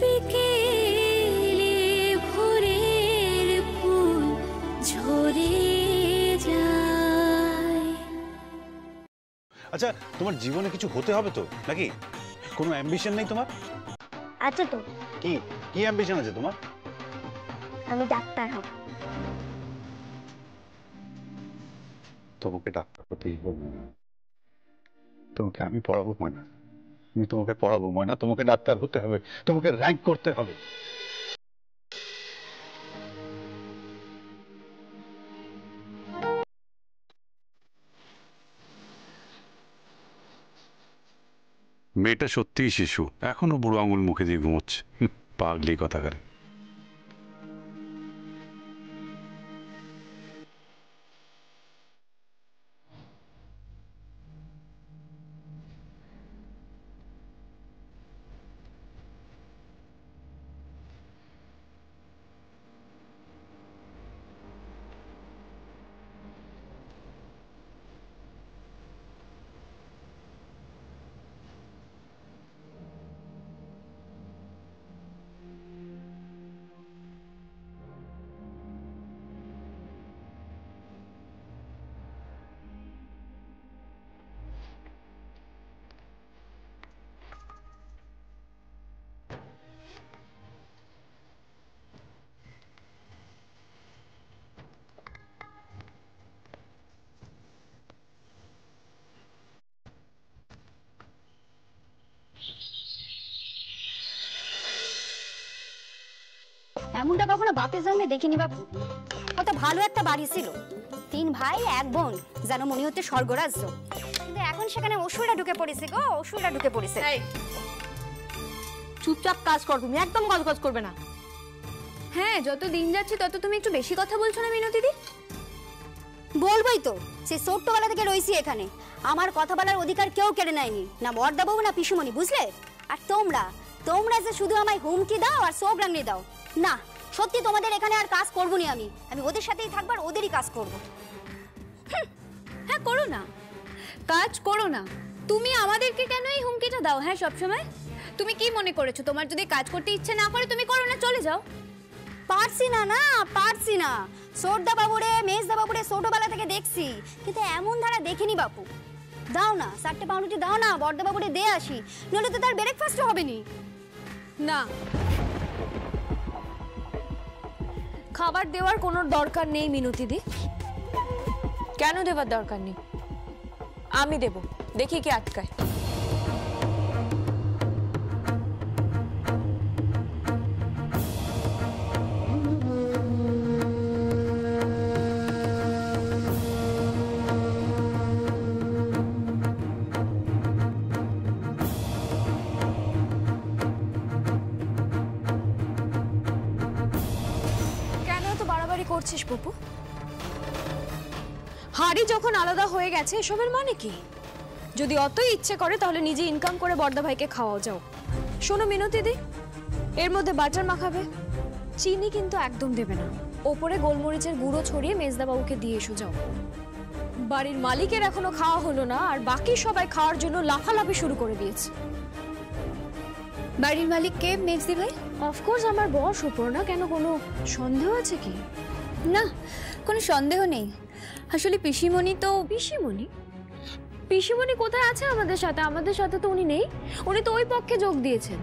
বিকেলে ভোরের ফুল ঝরে যায়। আচ্ছা, তোমার জীবনে কিছু হতে হবে তো নাকি? কোনো অ্যাম্বিশন নেই তোমার? আছে তো। কি কি অ্যাম্বিশন আছে তোমার? আমি ডাক্তার হব। তোমাকে ডাক্তার হতেই হবে। তোমাকে আমি পড়াবো ময়না, আমি তোমাকে পড়াবো ময়না। তোমাকে ডাক্তার হতে হবে, তোমাকে র্যাঙ্ক করতে হবে। মেয়েটা সত্যিই শিশু, এখনো বুড়ো আঙুল মুখে দিয়ে ঘুমোচ্ছে। পাগলি কথাকারে। এমনটা কখনো বাপের জন্মে দেখিনি বাপু। কত ভালো একটা বাড়ি ছিল, 3 ভাই 1 বোন, যেন মনে হচ্ছে স্বর্গরাজ্য। কিন্তু এখন সেখানে অসুররা ঢুকে পড়েছে গো, অসুররা ঢুকে পড়েছে। চুপচাপ কাজ কর, তুমি একদম গজগজ করবে না। হ্যাঁ, যত দিন যাচ্ছে তত তুমি একটু বেশি কথা বলছো না মিনতি দি? বলবোই তো, সে ছোট্টবেলা থেকে রইছি এখানে, আমার কথা বলার অধিকার কেউ কেড়ে নেয়নি, না বড়দাবু না পিসুমণি, বুঝলে? আর তোমরা তোমরা যে শুধু আমায় হুমকি দাও আর সোগরাংনি দাও, না সত্যি তোমাদের এখানে আর কাজ করবো না। আমি ওদের সাথেই থাকবো আর ওদেরই কাজ করবো। হ্যাঁ করো না, কাজ করো না। তুমি আমাদেরকে কেন এই হুমকিটা দাও? হ্যাঁ সবসময় তুমি কি মনে করেছো তোমার যদি কাজ করতে ইচ্ছে না করে তুমি করো না, চলে যাও? পারছি না, না পারছি না। সোরদা বাবুরে মেজদা বাবুরে ছোটবেলা থেকে দেখছি, কিন্তু এমন ধারা দেখিনি বাপু। দাও না 4টে পাউরুটি দাও না, বড়দা বাবুরে দিয়ে আসি, নইলে তো তার ব্রেকফাস্ট হবে নি। না, খাবার দেওয়ার কোনো দরকার নেই মিনতি দি। কেন দেওয়ার দরকার নেই? আমি দেব, দেখি কে আটকায়। করছিস পপু? হাড়ি যখন আলাদা হয়ে গেছে এসবের মানে কি? যদি অতই ইচ্ছে করে তাহলে নিজে ইনকাম করে বড়দা ভাইকে খাওয়াও যাও। শোনো মিনতি দি, এর মধ্যে বাটার মাখাবে, চিনি কিন্তু একদম দেবে না। ওপরে গোলমরিচের গুঁড়ো ছড়িয়ে মেজদা বাবুকে দিয়ে এসো যাও। বাড়ির মালিকের এখনো খাওয়া হলো না আর বাকি সবাই খাওয়ার জন্য লাফালাফি শুরু করে দিয়েছে। বাড়ির মালিক কে মেজদি ভাই? অফকোর্স আমার বস সুপর্ণা। কেন কোনো সন্দেহ আছে কি? না, কোনো সন্দেহ নেই। আসলে পিসিমণি তো। পিসিমণি? পিসিমণি কোথায় আছে আমাদের সাথে? আমাদের সাথে তো উনি নেই, উনি তো ওই পক্ষে যোগ দিয়েছেন।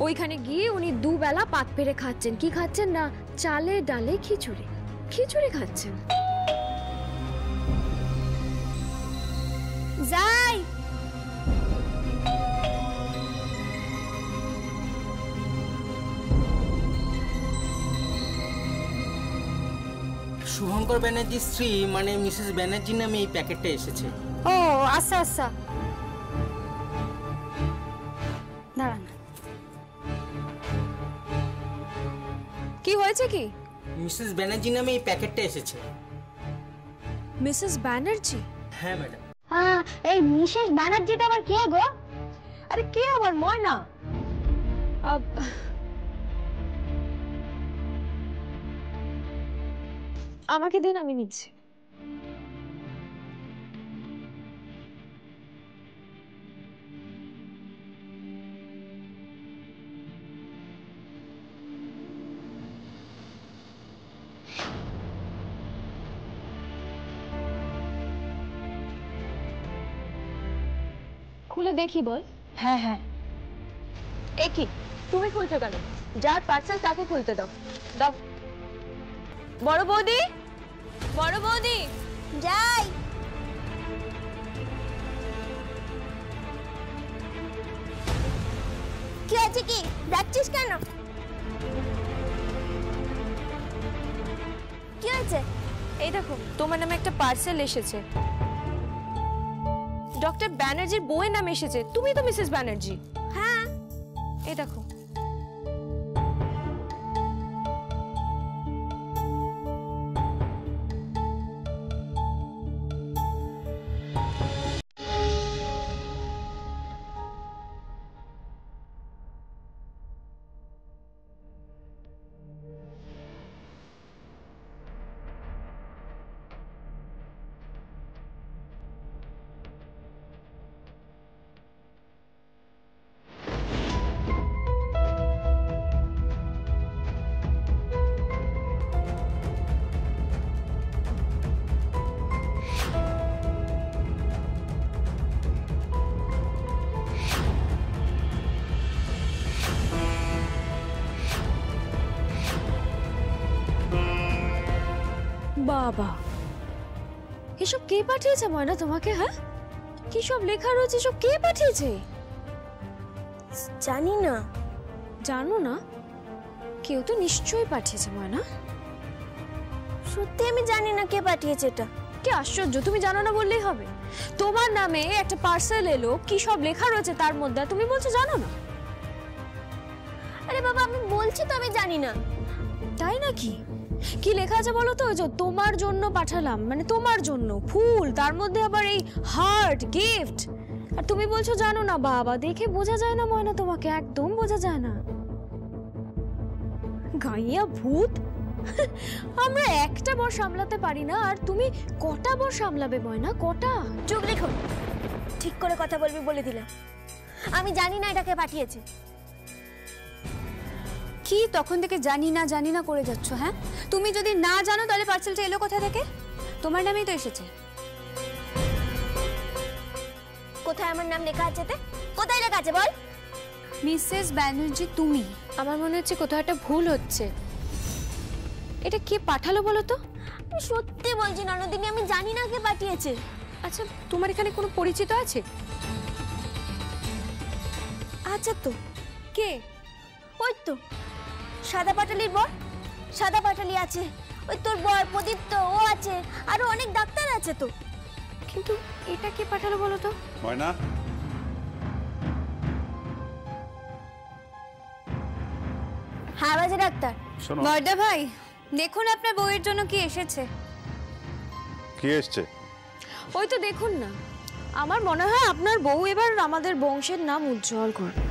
ওইখানে গিয়ে উনি দুবেলা পাত পেরে খাচ্ছেন। কি খাচ্ছেন না? চালে ডালে খিচুড়ি, খিচুড়ি খাচ্ছেন। যাই শুভঙ্কর ব্যানার্জির স্ত্রী মানে মিসেস ব্যানার্জি নামে এই প্যাকেটটা এসেছে। ও আচ্ছা আচ্ছা, দাঁড়ান। কি হয়েছে কি? মিসেস ব্যানার্জি নামে এই প্যাকেটটা এসেছে। মিসেস ব্যানার্জি? হ্যাঁ ম্যাডাম। হ্যাঁ, এই মিসেস ব্যানার্জিটা আবার কে গো? আরে কে আবার? ময়না। আমাকে দিন, আমি নিচ্ছি। খুলে দেখি বল। হ্যাঁ হ্যাঁ। এ কি তুমি খুলছো কেন? যার পার্সেল তাকে খুলতে দাও। দাও। বড় বৌদি, বড় বৌদি। যাই। কি আছে কি? ডাকছিস কেন? কি হয়েছে? এই দেখো তোমার নামে একটা পার্সেল এসেছে। ডক্টর ব্যানার্জির বউয়ের নাম এসেছে। তুমি তো মিসেস ব্যানার্জি। হ্যাঁ। এই দেখো। বাবা, এসব কে পাঠিয়েছে ময়না তোমাকে? হ্যাঁ, কি সব লেখা রয়েছে? সব কে পাঠিয়েছে? জানি না। জানো না? কেউ তো নিশ্চয়ই পাঠিয়েছে ময়না। সত্যি আমি জানি না কে পাঠিয়েছে এটা। কি আশ্চর্য, তুমি জানো না বললেই হবে? তোমার নামে একটা পার্সেল এলো, কি সব লেখা রয়েছে তার মধ্যে, তুমি বলছো জানো না? আরে বাবা, আমি বলছি তো আমি জানি না। তাই নাকি? কি লেখা আছে বলো তো? ওই যে তোমার জন্য পাঠালাম, মানে তোমার জন্য ফুল, তার মধ্যে আবার এই হার্ট গিফট, আর তুমি বলছো জানো না? বাবা, দেখে বোঝা যায় না ময়না তোমাকে, একদম বোঝা যায় না। গাইয়া ভূত। আমরা একটা বর সামলাতে পারি না, আর তুমি কটা বর সামলাবে ময়না? কটা? চুপ রেখো, ঠিক করে কথা বলবি বলে দিলাম। আমি জানি না এটাকে পাঠিয়েছে। কি তখন থেকে জানি না করে যাচ্ছ? হ্যাঁ, তুমি যদি না জানো তাহলে পার্সেলটা এলো কোথা থেকে? তোমার নামেই তো এসেছে। কোথায় আমার নাম লেখা আছে? কোথায় লেখা আছে বল? মিসেস ব্যানার্জি তুমি। আমার মনে হচ্ছে কোথাও একটা ভুল হচ্ছে। এটা কে পাঠালো বলো তো? আমি সত্যি বলছি ননদিনী, আমি জানি না কে পাঠিয়েছে। আচ্ছা, তোমার এখানে কোনো পরিচিত আছে? আচ্ছা তো। কে? ওই তো সাদা পাটালির বর। সাদা পাটালি আছে, ওই তোর বর প্রদীপ্ত, ও আছে, আরো অনেক ডাক্তার আছে তো। কিন্তু এটা কে পাঠালো বলো তো? ময়না, হ্যাঁ বাজে ডাক্তার। শোনো। বর্দা ভাই, দেখুন আপনার বউয়ের জন্য কি এসেছে। কি এসছে? ওই তো দেখুন না। আমার মনে হয় আপনার বউ এবার আমাদের বংশের নাম উজ্জ্বল করবে।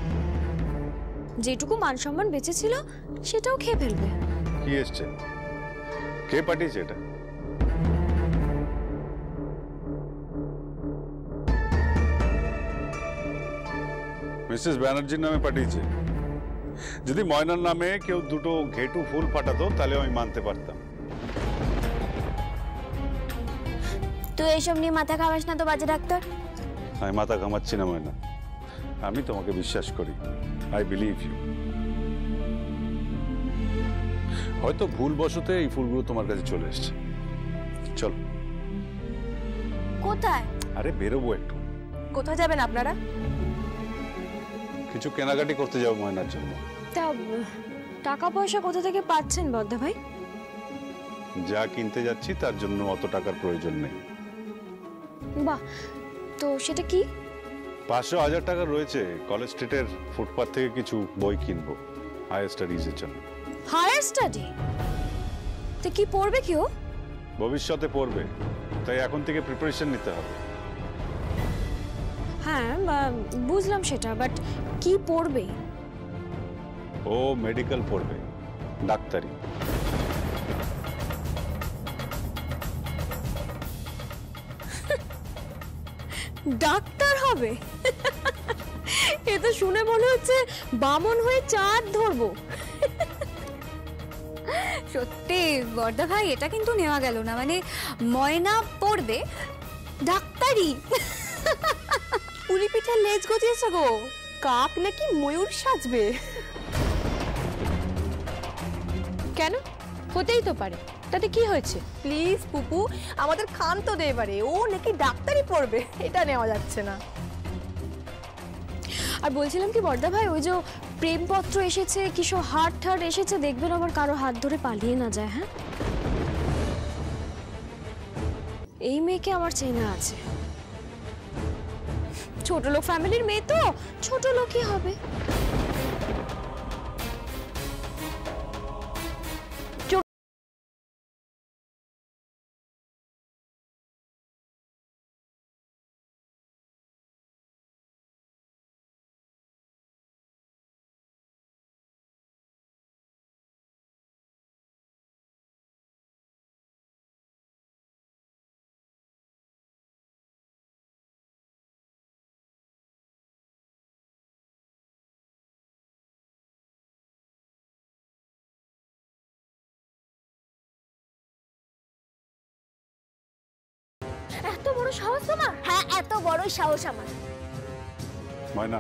যেটুকু মান সম্মান বেঁচে ছিল সেটাও খেয়ে ফেলবে। কি এসছে? কে পাঠিয়েছে এটা? মিসেস ব্যানার্জির নামে পাঠিয়েছে। যদি ময়নার নামে কেউ দুটো ঘেটু ফুল পাঠাতো তাহলে আমি মানতে পারতাম। তুই এসব নিয়ে মাথা খাওয়াস না তো বাজে ডাক্তার। আমি মাথা ঘামাচ্ছি না ময়না, আমি তোমাকে বিশ্বাস করি। I believe you. হয়তো ভুলবশতে এই ফুলগুলো তোমার কাছে চলে এসেছে। চল। কোথায়? আরে বেরোবো একটু। কোথায় যাবেন আপনারা? কিছু কেনাকাটি করতে যাবো ময়নার জন্য। তা টাকা পয়সা কোথা থেকে পাচ্ছেন বদ্দা ভাই? যা কিনতে যাচ্ছি তার জন্য অত টাকার প্রয়োজন নেই। বাহ, তো সেটা কি? 500-1000 টাকা রয়েছে। কলেজ স্ট্রিটের ফুটপাথ থেকে কিছু বই কিনবো হায়ার স্টাডিজের জন্য। Higher study? তো কি পড়বে কেউ? ভবিষ্যতে পড়বে, তাই এখন থেকে প্রিপারেশন নিতে হবে। হ্যাঁ বুঝলাম সেটা, বাট কি পড়বে? ও মেডিকেল পড়বে, ডাক্তারি। ডাক্তার হবে? এ তো শুনে মনে হচ্ছে বামন হয়ে চাঁদ ধরবো। সত্যি বর্দা ভাই, এটা কিন্তু নেওয়া গেল না। মানে ময়না পড়বে ডাক্তারি। পুলি পিঠার লেজ গজিয়েছে গো, কাক নাকি ময়ূর সাজবে। কেন? হতেই তো পারে, তাতে কি হয়েছে? প্লিজ পুপু, আমাদের খান তো দে এবারে, ও নাকি ডাক্তারি পড়বে, এটা নেওয়া যাচ্ছে না। আর বলছিলাম কি বর্দা ভাই, ওই যে প্রেমপত্র এসেছে, কিছু হাট ঠাট এসেছে, দেখবেন আবার কারো হাত ধরে পালিয়ে না যায়। হ্যাঁ, এই মেয়েকে আমার চেনা আছে, ছোট লোক ফ্যামিলির মেয়ে তো, ছোট লোকই হবে। এত বড় সাহস তোমার? হ্যাঁ, এত বড় সাহস আমার। ময়না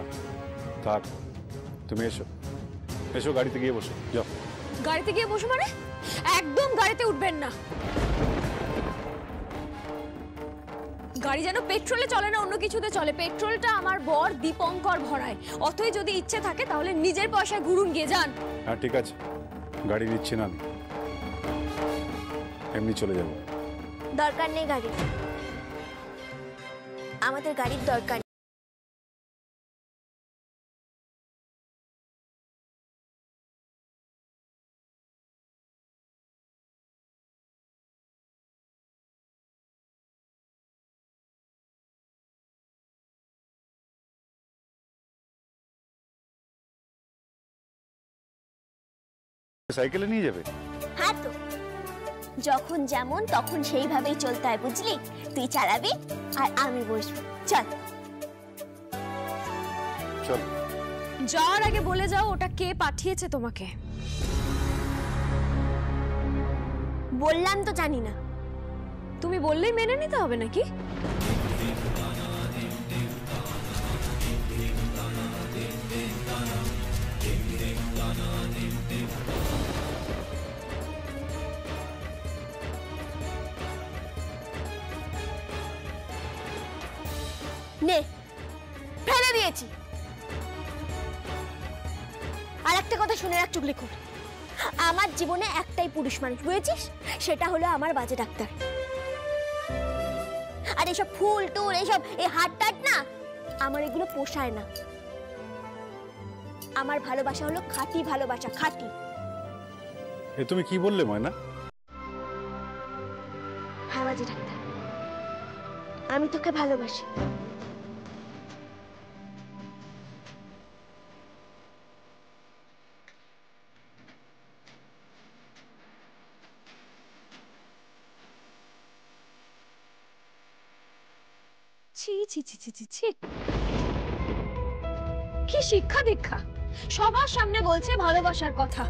থাক, তুমি এসো, এসো গাড়িতে গিয়ে বসো, যাও। গাড়িতে গিয়ে বসো মানে? একদম গাড়িতে উঠবেন না। গাড়ি যেন পেট্রোলে চলে না, অন্য কিছুতে চলে। পেট্রোলটা আমার বর দীপঙ্কর ভরায়, অতই যদি ইচ্ছে থাকে তাহলে নিজের পয়সায় ঘুরুন গিয়ে যান। হ্যাঁ ঠিক আছে, গাড়ি নিচ্ছি না আমি, এমনি চলে যাবো। দরকার নেই গাড়ি, আমাদের গাড়ির দরকার। সাইকেলে নিয়ে যাবে? হ্যাঁ তো, যখন যেমন তখন সেইভাবেই চলতে হয়, বুঝলি? তুই চালাবি আর আমি বসবো। চল চল। যাওয়ার আগে বলে যাও ওটা কে পাঠিয়েছে তোমাকে। বললাম তো জানি না। তুমি বললেই মেনে নিতে হবে নাকি? নে, ফেলে দিয়েছি। আর একটা কথা শুনে রাখ চুগলিখোর, আমার জীবনে একটাই পুরুষ মানুষ, বুঝেছিস? সেটা হলো আমার বাজে ডাক্তার। আর এসব ফুল টুল, এসব এই হাট টাট না, আমার এগুলো পোষায় না। আমার ভালোবাসা হলো খাঁটি ভালোবাসা, খাঁটি। এ তুমি কি বললে ময়না? হ্যাঁ বাজে ডাক্তার, আমি তোকে ভালোবাসি। ছি ছি ছি ছি ছি ছি, কি শিক্ষা দীক্ষা! সবার সামনে বলছে ভালোবাসার কথা।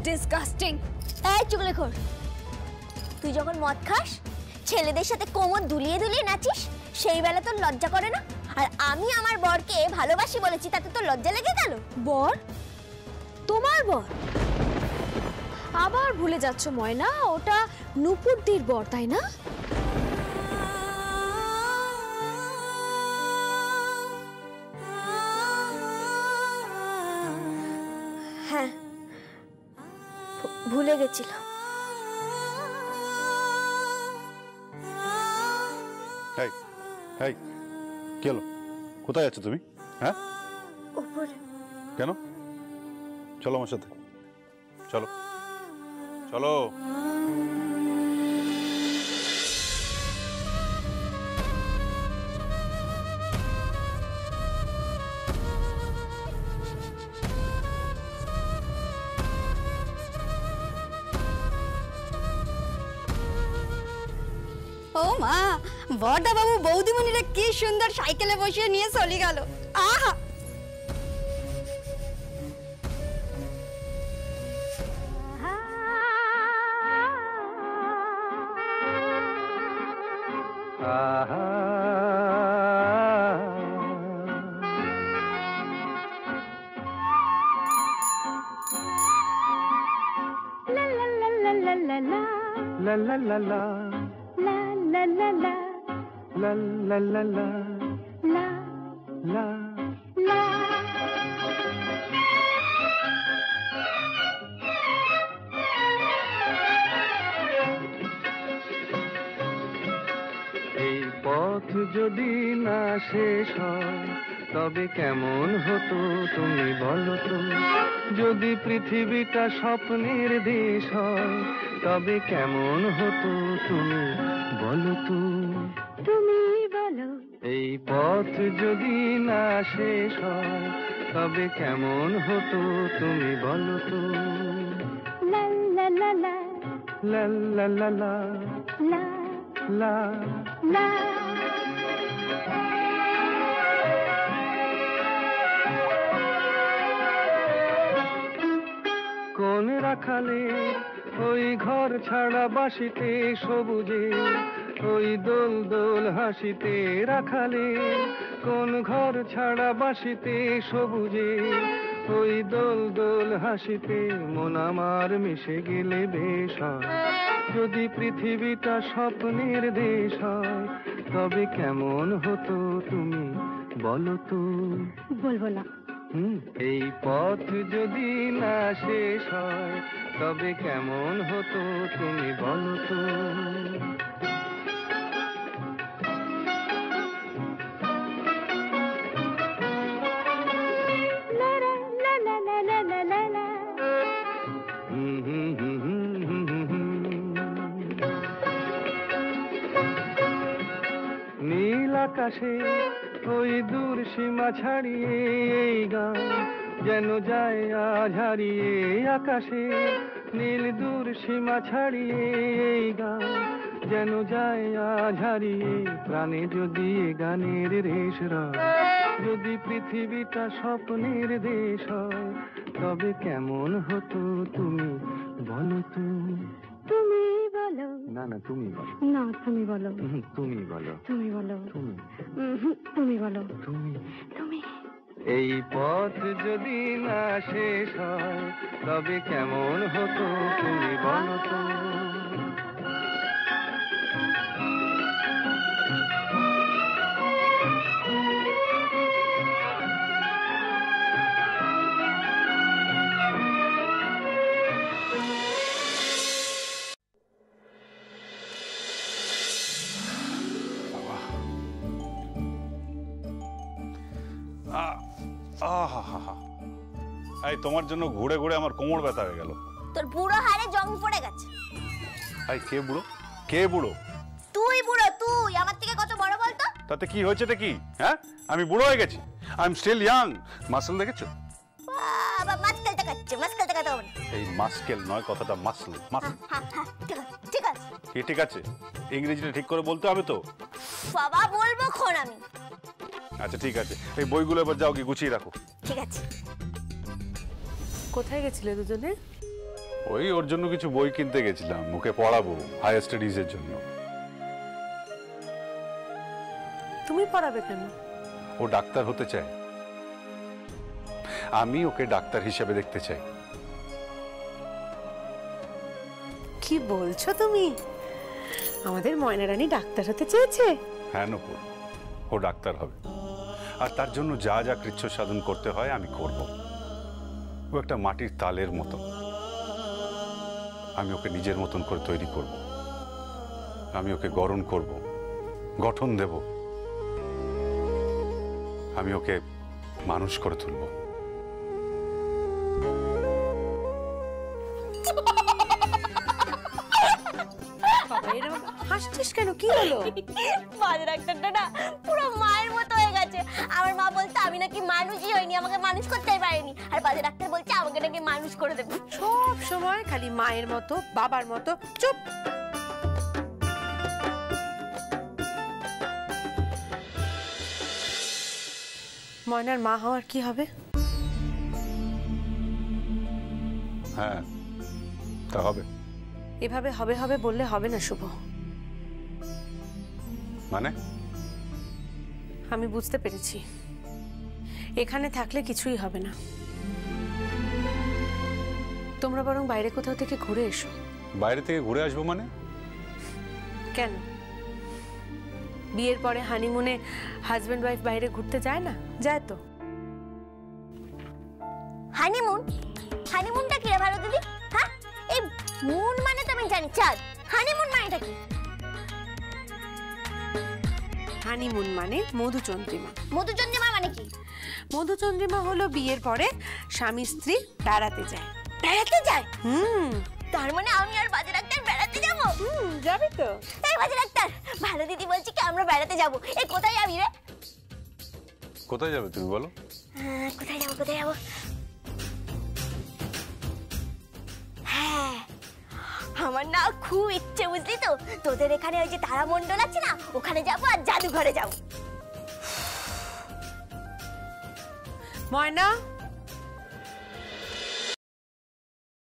ডিসগাস্টিং। এই চুগলিখোর, তুই যখন মদ খাস, ছেলেদের সাথে কোমর দুলিয়ে দুলিয়ে নাচিস, সেই বেলা তোর লজ্জা করে না? আর আমি আমার বরকে ভালোবাসি বলেছি, তাতে তোর লজ্জা লেগে গেল? বর? তোমার বর? আবার ভুলে যাচ্ছ ময়না, ওটা নুপুরদির বর, তাই না? হ্যাঁ, ভুলে গেছিলাম। এই এই কি হলো? কোথায় যাচ্ছ তুমি? হ্যাঁ, উপরে। কেন? চলো আমার সাথে, চলো চলো। ও মা, বড়দা বাবু বৌদিমণিরা কি সুন্দর সাইকেলে বসিয়ে নিয়ে চলে গেল। আহা, la la la la la la la la la la la la la la la এই পথ যদি না শেষ হয় তবে কেমন হতো তুমি বলো তো, যদি পৃথিবীটা স্বপ্নের দেশ হয় তবে কেমন হতো তুমি বলো তো, তুমি বলো এই পথ যদি না শেষ হয় তবে কেমন হতো তুমি বলো তো, la la la la লা লা লা লা la লা la কোন রাখালে ওই ঘর ছাড়া বাসিতে সবুজে, ওই দোল দোল হাসিতে রাখালে কোন ঘর ছাড়া বাসিতে সবুজে, ওই দোল দোল হাসিতে মন আমার মিশে গেলে বেশ হয়, যদি পৃথিবীটা স্বপ্নের দেশ হয় তবে কেমন হতো তুমি বলো তো, বলবো না এই পথ যদি না শেষ হয় তবে কেমন হতো তুমি বলো তো, la la la la la la la la নীল আকাশে ওই দূর সীমা ছাড়িয়ে এই গান যেন যায় আজ হারিয়ে, আকাশে নীল দূর সীমা ছাড়িয়ে এই গান যেন যায় আজ হারিয়ে, প্রাণে যদি এ গানের রেশ রয়, যদি পৃথিবীটা স্বপ্নের দেশ হয় তবে কেমন হতো তুমি বলো তো, তুমি বলো না না তুমি বলো, না তুমি বলো তুমি বলো, তুমি বলো তুমি তুমি বলো তুমি তুমি এই পথ যদি না শেষ হয় তবে কেমন হতো তুমি বলো তো, এই তোমার জন্য ঘুরে ঘুরে আমার কোমর ব্যথা হয়ে গেল। তোর বুড়ো হাড়ে জং পড়ে গেছে। এই কে বুড়ো? কে বুড়ো? তুই বুড়ো, তুই আমার থেকে কত বড় বলতো? তাতে কি হয়েছেটা কি? হ্যাঁ, আমি বুড়ো হয়ে গেছি? I am still young. Muscle দেখেছো? বাবা মাস্কেল দেখাচ্ছে, মাস্কেল দেখাতে হবে না। এই মাস্কেল নয়, কথাটা মাসল। মাসল ঠিক আছে কি ঠিক আছে? ইংরেজিটা ঠিক করে বলতে হবে তো। বাবা বলবো খন আমি। আচ্ছা ঠিক আছে, এই বইগুলো এবার যাও কি গুছিয়ে রাখো। ঠিক আছে। কোথায় গেছিলে দুজনে? ওই ওর জন্য কিছু বই কিনতে গেছিলাম, ওকে পড়াবো হায়ার স্টাডিজ এর জন্য। তুমি পড়াবে কেন? ও ডাক্তার হতে চায়, আমি ওকে ডাক্তার হিসেবে দেখতে চাই। কি বলছো তুমি? আমাদের ময়না রানী ডাক্তার হতে চেয়েছে? হ্যাঁ নপুর, ও ডাক্তার হবে, আর তার জন্য যা যা কৃচ্ছ সাধন করতে হয় আমি করব। ও একটা মাটির তালের মতো, আমি ওকে নিজের মতন করে তৈরি করব, আমি ওকে গড়ন করব, গঠন দেব, আমি ওকে মানুষ করে তুলব। হাসছিস কেন? কি হলো? বাজে ডাক্তারটা না পুরো মায়ের মতো হয়ে গেছে। আমার মা বলতো আমি নাকি মানুষই হইনি, আমাকে মানুষ করতেই পারিনি, আর বাজে ডাক্তার বলছে আমাকে নাকি মানুষ করে দেবে। সব সময় খালি মায়ের মতো বাবার মতো। চুপ। ময়নার মা হওয়ার কি হবে? হ্যাঁ তা হবে। এভাবে হবে হবে বললে হবে না শুভ। মানে? আমি বুঝতে পেরেছি, এখানে থাকলে কিছুই হবে না। তোমরা বরং বাইরে কোথাও থেকে ঘুরে এসো। বাইরে থেকে ঘুরে আসবো মানে? কেন বিয়ের পরে হানিমুনে হাজবেন্ড ওয়াইফ বাইরে ঘুরতে যায় না? যায় তো। হানিমুন? হানিমুনটা কি রে ভালো দিদি? হ্যাঁ, এই মুন মানে তো আমি জানি চাঁদ, হানিমুন মানেটা কি? হানিমুন মানে মধুচন্দ্রিমা। মধুচন্দ্রিমা মানে কি? মধুচন্দ্রিমা হলো বিয়ের পরে স্বামী স্ত্রী বেড়াতে যায়। বেড়াতে যায়? তার মানে আমি আর বাজে ডাক্তার বেড়াতে যাবো? যাবে তো। এই বাজে ডাক্তার, ভালো দিদি বলছি কি আমরা বেড়াতে যাবো। এই কোথায় যাবি রে? কোথায় যাবে তুমি বলো? কোথায় যাবো কোথায় যাবো? হ্যাঁ, আমার না খুব ইচ্ছে বুঝলি তো, তোদের এখানে ওই যে তারামণ্ডল আছে না, ওখানে যাবো আর জাদুঘরে যাবো। ময়না